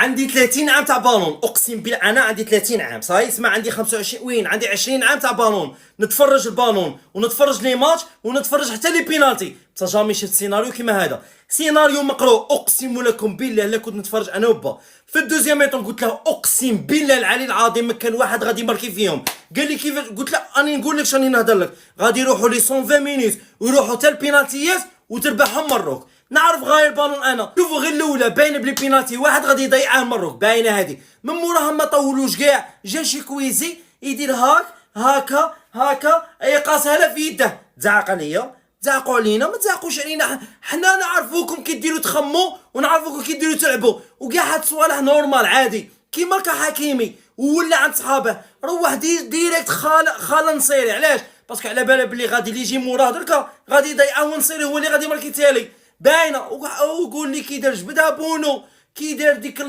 عندي 30 عام تاع بالون، اقسم بالله انا عندي 30 عام صاي. اسمع، عندي 25 وين، عندي 20 عام تاع بالون، نتفرج البالون ونتفرج لي ماتش ونتفرج حتى لي بينالتي. بصح جامي شفت سيناريو كيما هذا، سيناريو مقروء. اقسم لكم بالله لا كنت نتفرج انا وبا في الدوزيام ميطون، قلت له اقسم بالله العلي العظيم ما كان واحد غادي يماركي فيهم. قال لي كيفاش؟ قلت له راني نقول لك شاني نهضر لك، غادي يروحوا لي 120 مينيت ويروحوا حتى البينالتيات وتربحهم مروك. نعرف غاير البالون انا، شوفوا غير الاولى باينه بلي بينالتي واحد غادي يضيعها مروك، باينه هذه. من موراها ما طولوش كاع، جا شي كويزي يدير هاكا هاكا، اي قاسها لا في يده. تزعق عليا، تزعقوا علينا، ما تزعقوش علينا، حنا نعرفوكم كي ديروا تخموا ونعرفوكم كي ديروا تلعبوا، وكاع هاد الصوالح نورمال عادي كيما كحكيمي ولا عند صحابه. روح ديريكت خال نصيري. علاش؟ باسكو على بالها بلي غادي اللي يجي موراه دركا غادي يضيعه ونصيري هو اللي غادي يماركي تالي. باينه. وقول لي كي دار جبدها بونو، كي دار ديك